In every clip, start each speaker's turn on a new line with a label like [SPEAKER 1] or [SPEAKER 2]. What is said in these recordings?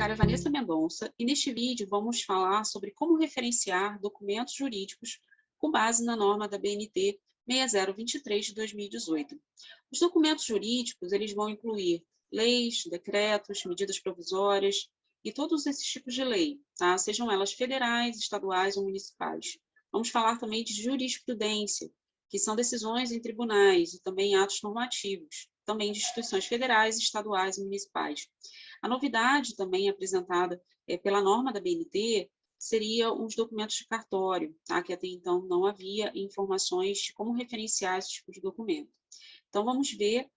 [SPEAKER 1] secretária Vanessa Mendonça e neste vídeo vamos falar sobre como referenciar documentos jurídicos com base na norma da BNT 6023 de 2018. Os documentos jurídicos eles vão incluir leis, decretos, medidas provisórias e todos esses tipos de lei, tá? Sejam elas federais, estaduais ou municipais. Vamos falar também de jurisprudência, que são decisões em tribunais e também atos normativos, também de instituições federais, estaduais e municipais. A novidade também apresentada pela norma da BNT seria os documentos de cartório, tá? Que até então não havia informações de como referenciar esse tipo de documento. Então, vamos ver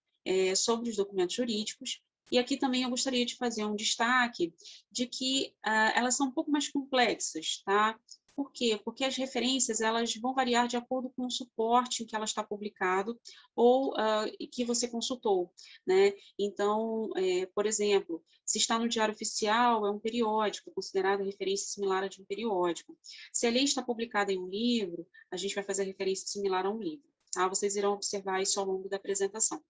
[SPEAKER 1] sobre os documentos jurídicos. E aqui também eu gostaria de fazer um destaque de que elas são um pouco mais complexas, tá? Por quê? Porque as referências elas vão variar de acordo com o suporte em que ela está publicado ou que você consultou, né? Então, por exemplo, se está no Diário Oficial, é um periódico, considerado referência similar a de um periódico. Se a lei está publicada em um livro, a gente vai fazer referência similar a um livro. Tá? Vocês irão observar isso ao longo da apresentação.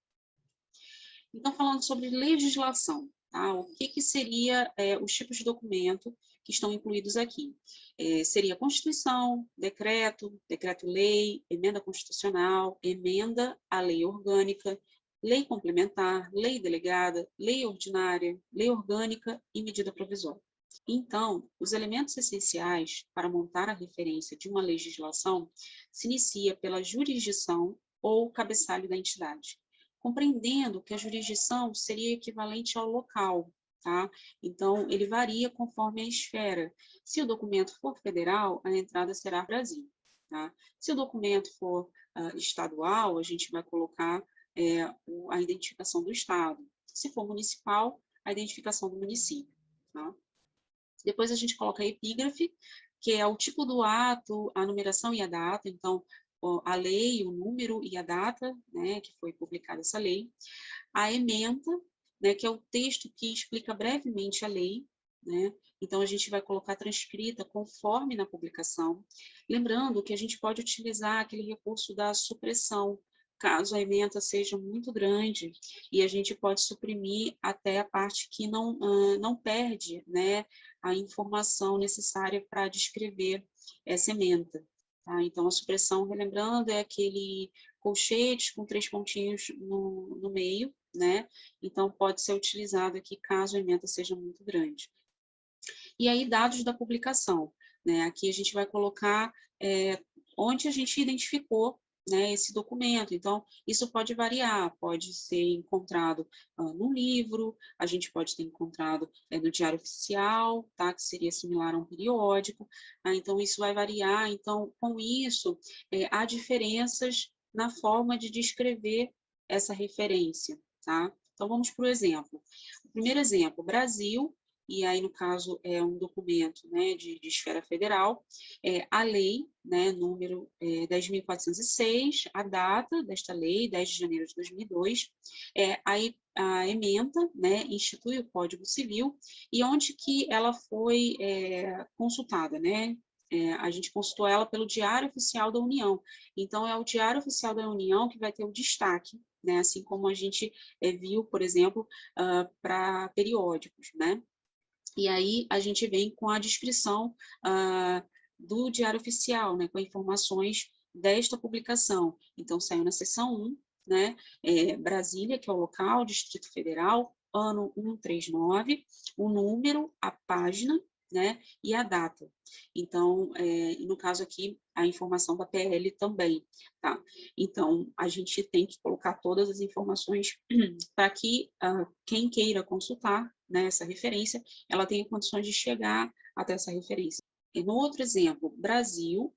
[SPEAKER 1] Então, falando sobre legislação, tá? O que seria os tipos de documento que estão incluídos aqui? Seria Constituição, decreto, decreto-lei, emenda constitucional, emenda à lei orgânica, lei complementar, lei delegada, lei ordinária, lei orgânica e medida provisória. Então, os elementos essenciais para montar a referência de uma legislação se inicia pela jurisdição ou cabeçalho da entidade, compreendendo que a jurisdição seria equivalente ao local, tá? Então, ele varia conforme a esfera. Se o documento for federal, a entrada será Brasil, tá? Se o documento for estadual, a gente vai colocar a identificação do estado. Se for municipal, a identificação do município, tá? Depois a gente coloca a epígrafe, que é o tipo do ato, a numeração e a data. Então, a lei, o número e a data, né, que foi publicada essa lei. A ementa, né, que é o texto que explica brevemente a lei, né? Então, a gente vai colocar transcrita conforme na publicação. Lembrando que a gente pode utilizar aquele recurso da supressão, caso a ementa seja muito grande, e a gente pode suprimir até a parte que não perde, né, a informação necessária para descrever essa ementa. Tá? Então, a supressão, relembrando, é aquele colchete com 3 pontinhos no meio, né? Então, pode ser utilizado aqui caso a ementa seja muito grande. E aí, dados da publicação, né? Aqui a gente vai colocar onde a gente identificou, né, esse documento. Então, isso pode variar, pode ser encontrado num livro, a gente pode ter encontrado no Diário Oficial, tá, que seria similar a um periódico. Então, isso vai variar. Então, com isso, há diferenças na forma de descrever essa referência, tá? Então, vamos para o exemplo. O primeiro exemplo, Brasil, e aí, no caso, é um documento, né, de esfera federal, a lei, né, número 10.406, a data desta lei, 10 de janeiro de 2002, aí a ementa, né, institui o Código Civil, e onde que ela foi consultada, né? A gente consultou ela pelo Diário Oficial da União. Então, é o Diário Oficial da União que vai ter o destaque, né, assim como a gente viu, por exemplo, para periódicos, né? E aí a gente vem com a descrição do Diário Oficial, né, com informações desta publicação. Então, saiu na seção 1, né, Brasília, que é o local, Distrito Federal, ano 139, o número, a página, né, e a data. Então, no caso aqui, a informação da PL também, tá? Então, a gente tem que colocar todas as informações para que quem queira consultar, né, essa referência, ela tenha condições de chegar até essa referência. E no outro exemplo, Brasil,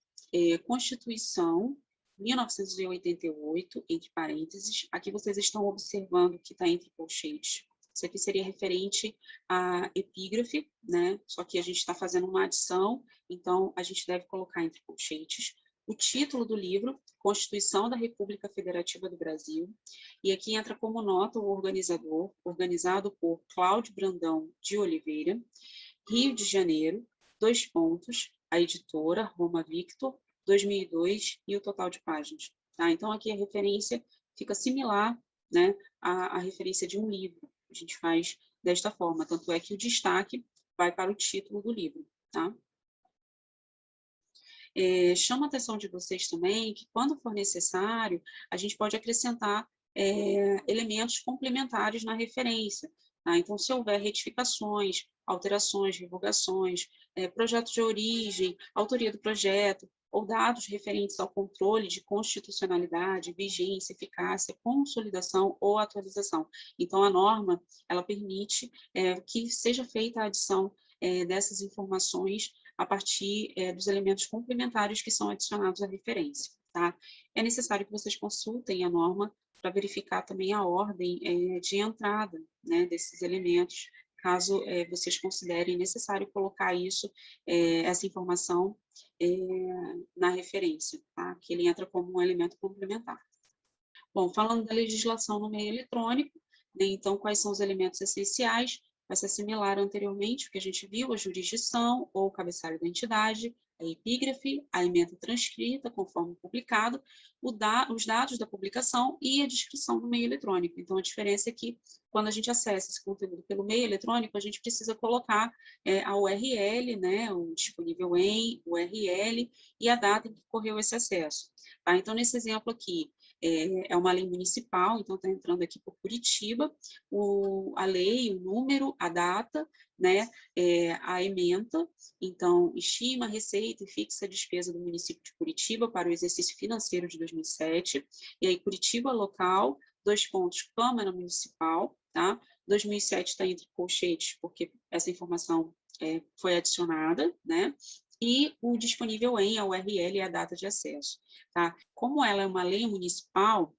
[SPEAKER 1] Constituição, 1988, entre parênteses, aqui vocês estão observando que está entre colchetes. Isso aqui seria referente à epígrafe, né? Só que a gente está fazendo uma adição, então a gente deve colocar entre colchetes o título do livro, Constituição da República Federativa do Brasil, e aqui entra como nota o organizador, organizado por Cláudio Brandão de Oliveira, Rio de Janeiro, 2 pontos, a editora, Roma Victor, 2002, e o total de páginas. Tá? Então, aqui a referência fica similar, né, à referência de um livro. A gente faz desta forma, tanto é que o destaque vai para o título do livro, tá? Chama a atenção de vocês também que, quando for necessário, a gente pode acrescentar elementos complementares na referência, tá? Então, se houver retificações, alterações, revogações, projeto de origem, autoria do projeto, ou dados referentes ao controle de constitucionalidade, vigência, eficácia, consolidação ou atualização. Então, a norma, ela permite que seja feita a adição dessas informações a partir dos elementos complementares que são adicionados à referência, tá? É necessário que vocês consultem a norma para verificar também a ordem de entrada, né, desses elementos, caso vocês considerem necessário colocar isso, essa informação na referência, tá? Que ele entra como um elemento complementar. Bom, falando da legislação no meio eletrônico, né, então, quais são os elementos essenciais? Vai ser similar anteriormente, o que a gente viu, a jurisdição ou cabeçalho da entidade, a epígrafe, a ementa transcrita, conforme publicado, os dados da publicação e a descrição do meio eletrônico. Então, a diferença é que, quando a gente acessa esse conteúdo pelo meio eletrônico, a gente precisa colocar a URL, né, o disponível em, URL, e a data em que ocorreu esse acesso. Tá? Então, nesse exemplo aqui, é uma lei municipal, então está entrando aqui por Curitiba, a lei, o número, a data, né, a ementa, então, estima, receita e fixa a despesa do município de Curitiba para o exercício financeiro de 2007, e aí Curitiba local, 2 pontos, Câmara Municipal, tá? 2007 está entre colchetes, porque essa informação foi adicionada, né? E o disponível em, a URL e a data de acesso, tá? Como ela é uma lei municipal,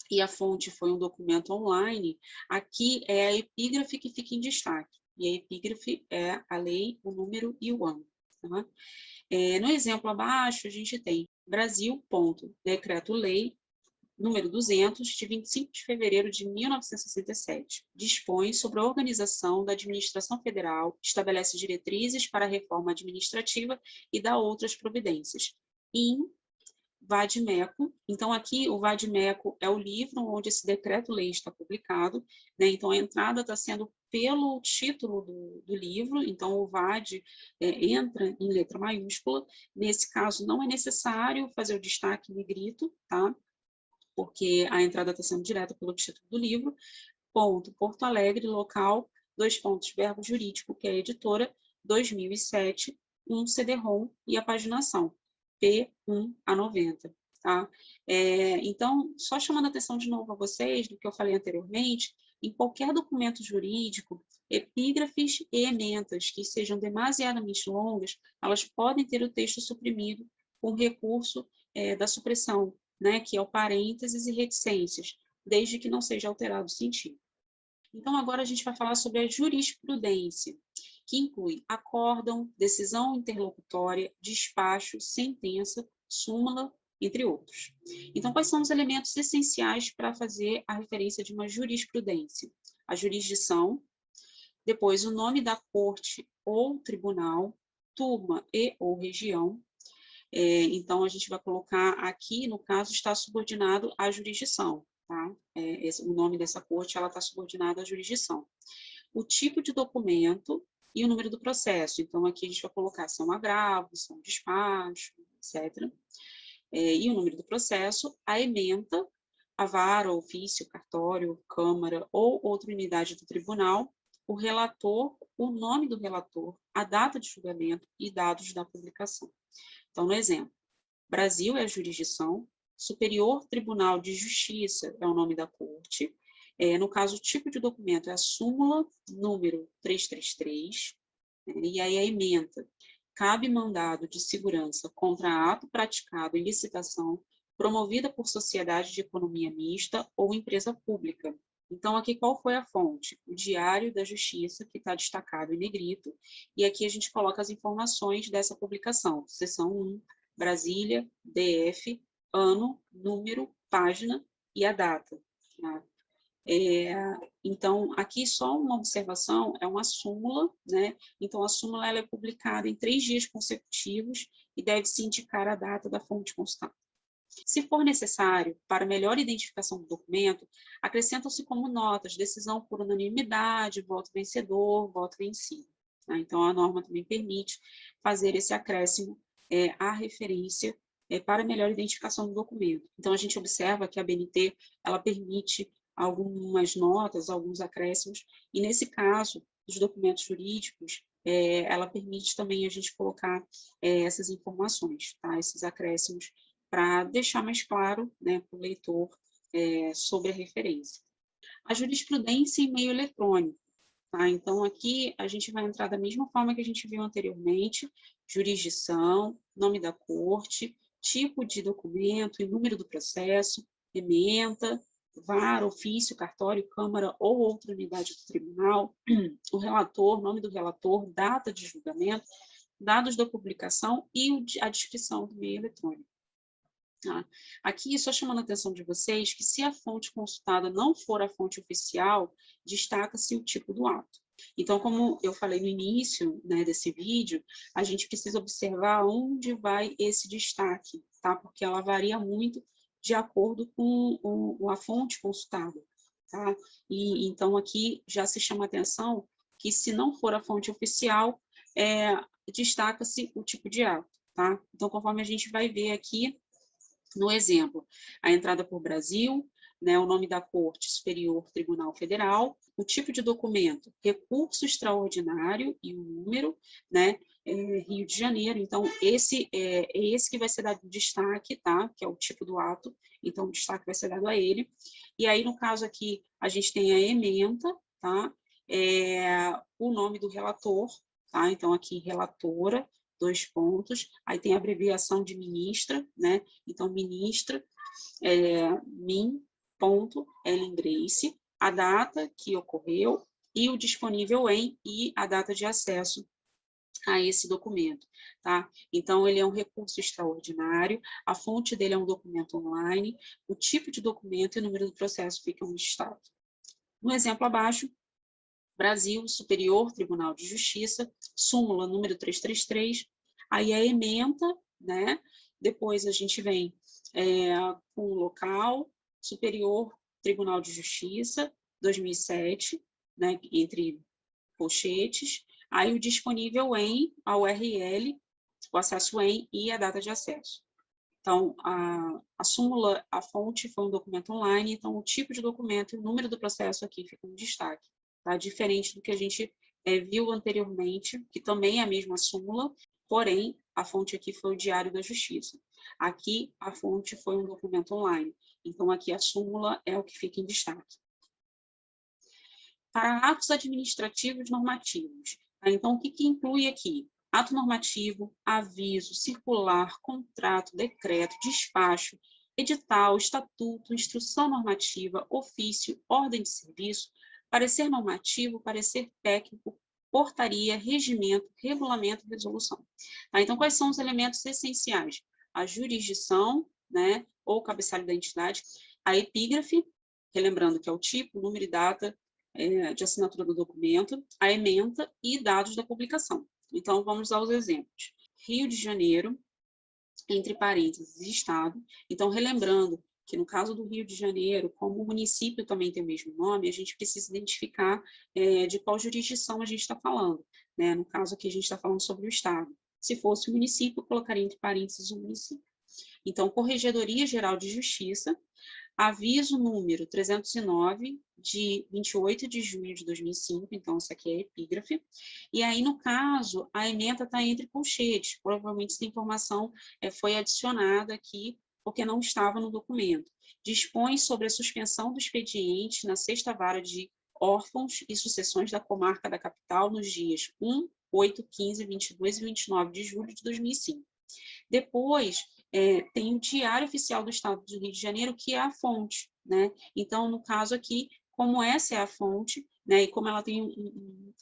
[SPEAKER 1] e a fonte foi um documento online, aqui é a epígrafe que fica em destaque. E a epígrafe é a lei, o número e o ano. Tá? No exemplo abaixo, a gente tem Brasil, ponto, decreto-lei, número 200, de 25 de fevereiro de 1967. Dispõe sobre a organização da administração federal, estabelece diretrizes para a reforma administrativa e dá outras providências. Vade-Mecum. Então, aqui, o Vade-Mecum é o livro onde esse decreto-lei está publicado, né? Então, a entrada está sendo pelo título do livro, então o VAD entra em letra maiúscula. Nesse caso, não é necessário fazer o destaque em negrito, tá? Porque a entrada está sendo direta pelo título do livro. Ponto, Porto Alegre, local, 2 pontos, verbo jurídico, que é a editora, 2007, CD-ROM e a paginação, P1 a 90. Tá? Então, só chamando a atenção de novo a vocês do que eu falei anteriormente, em qualquer documento jurídico, epígrafes e ementas que sejam demasiadamente longas, elas podem ter o texto suprimido com recurso da supressão, né, que é o parênteses e reticências, desde que não seja alterado o sentido. Então, agora a gente vai falar sobre a jurisprudência, que inclui acórdão, decisão interlocutória, despacho, sentença, súmula, entre outros. Então, quais são os elementos essenciais para fazer a referência de uma jurisprudência? A jurisdição, depois o nome da corte ou tribunal, turma e ou região. Então, a gente vai colocar aqui, no caso, está subordinado à jurisdição. Tá? O nome dessa corte ela está subordinada à jurisdição. O tipo de documento e o número do processo. Então, aqui a gente vai colocar se é um agravo, se é um despacho, etc. E o número do processo, a ementa, a vara, ofício, cartório, câmara ou outra unidade do tribunal, o relator, o nome do relator, a data de julgamento e dados da publicação. Então, no exemplo, Brasil é a jurisdição, Superior Tribunal de Justiça é o nome da corte. No caso, o tipo de documento é a súmula número 333, e aí a ementa. Cabe mandado de segurança contra ato praticado em licitação promovida por sociedade de economia mista ou empresa pública. Então, aqui qual foi a fonte? O Diário da Justiça, que está destacado em negrito, e aqui a gente coloca as informações dessa publicação, seção 1, Brasília, DF, ano, número, página e a data. Tá? Então, aqui só uma observação, é uma súmula, né? Então, a súmula ela é publicada em 3 dias consecutivos e deve-se indicar a data da fonte consultada. Se for necessário, para melhor identificação do documento, acrescentam-se como notas decisão por unanimidade, voto vencedor, voto vencido. Tá? Então, a norma também permite fazer esse acréscimo à referência para melhor identificação do documento. Então, a gente observa que a BNT ela permite algumas notas, alguns acréscimos, e nesse caso, dos documentos jurídicos, ela permite também a gente colocar essas informações, tá? Esses acréscimos, para deixar mais claro, né, para o leitor sobre a referência. A jurisprudência em meio eletrônico. Tá? Então, aqui a gente vai entrar da mesma forma que a gente viu anteriormente: jurisdição, nome da corte, tipo de documento e número do processo, ementa, VAR, ofício, cartório, câmara ou outra unidade do tribunal, o relator, nome do relator, data de julgamento, dados da publicação e a descrição do meio eletrônico. Tá? Aqui, só chamando a atenção de vocês, que se a fonte consultada não for a fonte oficial, destaca-se o tipo do ato. Então, como eu falei no início, né, desse vídeo, a gente precisa observar onde vai esse destaque, tá? Porque ela varia muito de acordo com a fonte consultada, tá? E então aqui já se chama a atenção que, se não for a fonte oficial, destaca-se o tipo de ato, tá? Então, conforme a gente vai ver aqui no exemplo, a entrada por Brasil, né, o nome da Corte Superior Tribunal Federal, o tipo de documento, recurso extraordinário e o número, né, Rio de Janeiro. Então, esse que vai ser dado destaque, tá? Que é o tipo do ato, então o destaque vai ser dado a ele. E aí, no caso aqui, a gente tem a ementa, tá? O nome do relator, tá? Então, aqui, relatora, 2 pontos, aí tem a abreviação de ministra, né? Então, ministra, min, ponto, Ellen Grace, a data que ocorreu e o disponível em e a data de acesso a esse documento, tá? Então, ele é um recurso extraordinário, a fonte dele é um documento online, o tipo de documento e o número do processo ficam listados. No exemplo abaixo, Brasil, Superior Tribunal de Justiça, súmula número 333, aí a ementa, né? Depois a gente vem com o local, Superior Tribunal de Justiça, 2007, né? Entre colchetes, aí o disponível em, a URL, o acesso em e a data de acesso. Então, a súmula, a fonte foi um documento online, então o tipo de documento e o número do processo aqui ficam em destaque, tá? Diferente do que a gente viu anteriormente, que também é a mesma súmula, porém, a fonte aqui foi o Diário da Justiça. Aqui, a fonte foi um documento online, então aqui a súmula é o que fica em destaque. Para atos administrativos normativos, tá? Então, o que inclui aqui? Ato normativo, aviso, circular, contrato, decreto, despacho, edital, estatuto, instrução normativa, ofício, ordem de serviço, parecer normativo, parecer técnico, portaria, regimento, regulamento, resolução. Tá? Então, quais são os elementos essenciais? A jurisdição, né, ou cabeçalho da entidade, a epígrafe, relembrando que é o tipo, número e data de assinatura do documento, a ementa e dados da publicação. Então, vamos aos exemplos. Rio de Janeiro, entre parênteses, Estado. Então, relembrando que no caso do Rio de Janeiro, como o município também tem o mesmo nome, a gente precisa identificar de qual jurisdição a gente está falando, né? No caso aqui, a gente está falando sobre o Estado. Se fosse o município, eu colocaria entre parênteses o município. Então, Corregedoria Geral de Justiça, aviso número 309, de 28 de junho de 2005, então isso aqui é epígrafe, e aí, no caso, a ementa está entre colchetes, provavelmente essa informação foi adicionada aqui, porque não estava no documento. Dispõe sobre a suspensão do expediente na 6ª Vara de Órfãos e Sucessões da Comarca da Capital nos dias 1, 8, 15, 22 e 29 de julho de 2005. Depois, tem o Diário Oficial do Estado do Rio de Janeiro, que é a fonte, né? Então, no caso aqui, como essa é a fonte, né, e como ela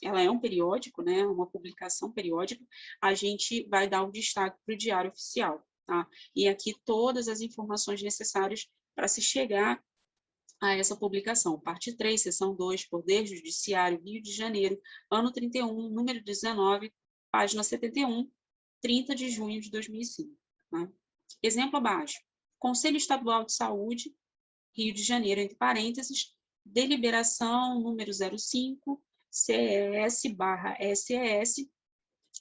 [SPEAKER 1] ela é um periódico, né, uma publicação periódica, a gente vai dar o destaque para o Diário Oficial, tá? E aqui todas as informações necessárias para se chegar a essa publicação. Parte 3, seção 2, Poder Judiciário, Rio de Janeiro, ano 31, número 19, página 71, 30 de junho de 2005. Né? Exemplo abaixo. Conselho Estadual de Saúde, Rio de Janeiro, entre parênteses, deliberação número 05, CES/SES,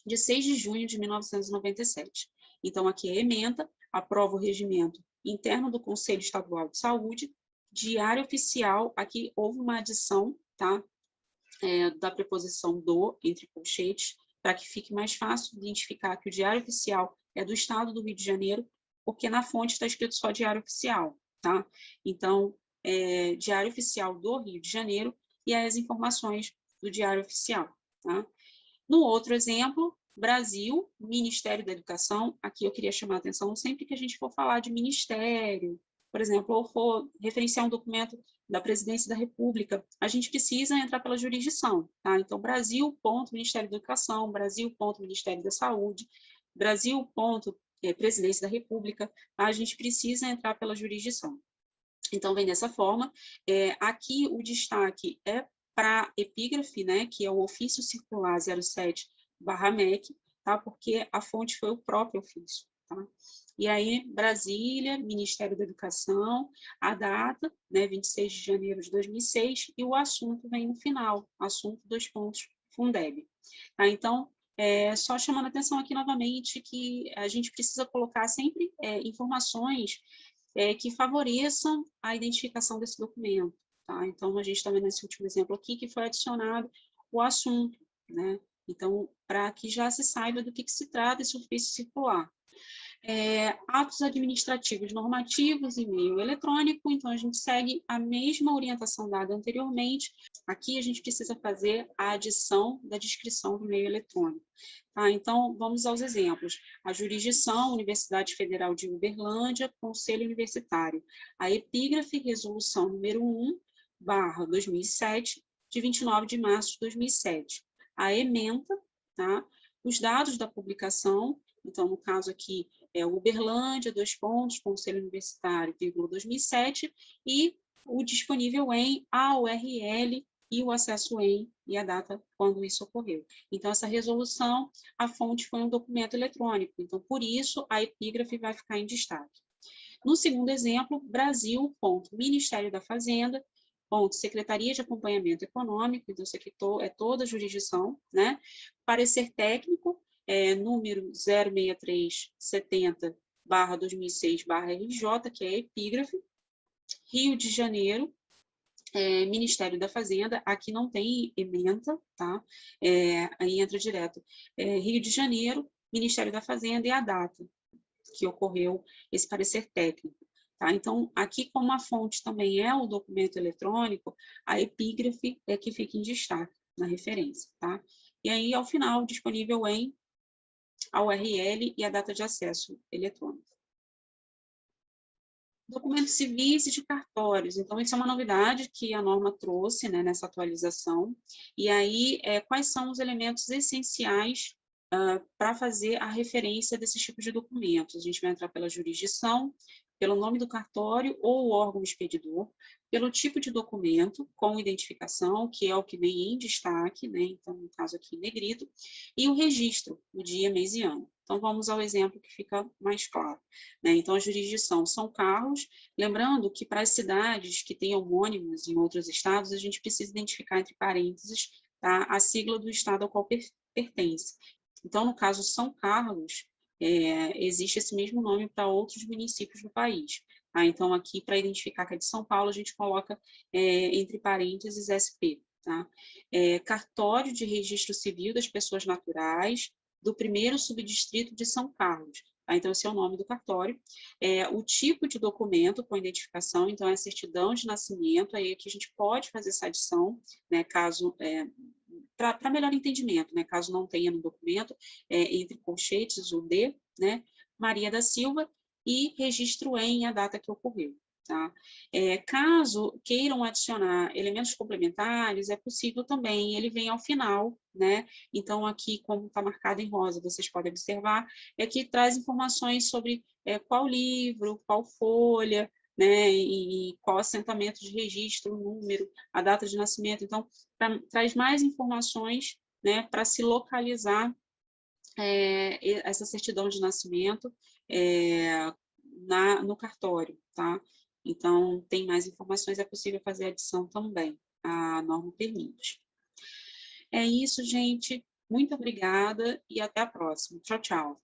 [SPEAKER 1] de 6 de junho de 1997. Então, aqui é a ementa, aprova o regimento interno do Conselho Estadual de Saúde, diário oficial, aqui houve uma adição, tá? Da preposição do, entre colchetes, para que fique mais fácil identificar que o diário oficial é do Estado do Rio de Janeiro, porque na fonte está escrito só diário oficial, tá? Então, diário oficial do Rio de Janeiro e as informações do diário oficial, tá? No outro exemplo, Brasil, Ministério da Educação, aqui eu queria chamar a atenção, sempre que a gente for falar de ministério, por exemplo, ou for referenciar um documento da Presidência da República, a gente precisa entrar pela jurisdição, tá? Então, Brasil, ponto, Ministério da Educação, Brasil, ponto, Ministério da Saúde, Brasil, ponto, Presidência da República, tá? A gente precisa entrar pela jurisdição. Então, vem dessa forma. Aqui, o destaque é para epígrafe, né, que é o ofício circular 07/MEC, tá? Porque a fonte foi o próprio ofício, tá? E aí, Brasília, Ministério da Educação, a data, né, 26 de janeiro de 2006, e o assunto vem no final, assunto, Fundeb. Tá? Então, só chamando a atenção aqui novamente que a gente precisa colocar sempre informações que favoreçam a identificação desse documento. Tá? Então, a gente está vendo esse último exemplo aqui, que foi adicionado o assunto, né? Então, para que já se saiba do que se trata esse ofício circular. Atos administrativos normativos e meio eletrônico, então a gente segue a mesma orientação dada anteriormente. Aqui a gente precisa fazer a adição da descrição do meio eletrônico. Tá? Então, vamos aos exemplos. A jurisdição, Universidade Federal de Uberlândia, Conselho Universitário. A epígrafe, resolução número 1/2007, de 29 de março de 2007. A ementa, tá? Os dados da publicação, então, no caso aqui, Uberlândia, Conselho Universitário, 2007, e o disponível em, a URL e o acesso em, e a data quando isso ocorreu. Então, essa resolução, a fonte foi um documento eletrônico, então, por isso, a epígrafe vai ficar em destaque. No segundo exemplo, Brasil, Ministério da Fazenda, Secretaria de Acompanhamento Econômico, então, isso aqui é toda a jurisdição, né? Parecer técnico, número 06370/2006/RJ, que é a epígrafe. Rio de Janeiro, Ministério da Fazenda, aqui não tem ementa, tá? Aí entra direto. Rio de Janeiro, Ministério da Fazenda e a data que ocorreu esse parecer técnico. Tá? Então, aqui, como a fonte também é o documento eletrônico, a epígrafe é que fica em destaque na referência. Tá? E aí, ao final, disponível em a URL e a data de acesso eletrônico. Documentos civis e de cartórios. Então, isso é uma novidade que a norma trouxe, né, nessa atualização. E aí, quais são os elementos essenciais para fazer a referência desses tipos de documentos? A gente vai entrar pela jurisdição, pelo nome do cartório ou o órgão expedidor, pelo tipo de documento com identificação, que é o que vem em destaque, né? Então, no caso aqui, em negrito, e o registro, o dia, mês e ano. Então, vamos ao exemplo que fica mais claro. Né? Então, a jurisdição São Carlos, lembrando que para as cidades que têm homônimos em outros estados, a gente precisa identificar entre parênteses, tá, a sigla do estado ao qual pertence. Então, no caso São Carlos, existe esse mesmo nome para outros municípios do país. Tá? Então, aqui, para identificar que é de São Paulo, a gente coloca entre parênteses SP. Tá? Cartório de Registro Civil das Pessoas Naturais, do primeiro subdistrito de São Carlos. Tá? Então, esse é o nome do cartório. O tipo de documento com identificação, então, é a certidão de nascimento, aí aqui a gente pode fazer essa adição, né, caso, para melhor entendimento, né, caso não tenha no documento, entre colchetes, o D, né, Maria da Silva, e registro em a data que ocorreu. Tá? Caso queiram adicionar elementos complementares, é possível também, ele vem ao final, né? Então, aqui, como está marcado em rosa, vocês podem observar, que traz informações sobre qual livro, qual folha, né? E qual assentamento de registro, número, a data de nascimento. Então, traz mais informações, né, para se localizar essa certidão de nascimento no cartório, tá? Então, tem mais informações, é possível fazer adição também, a norma permite. É isso, gente. Muito obrigada e até a próxima. Tchau, tchau.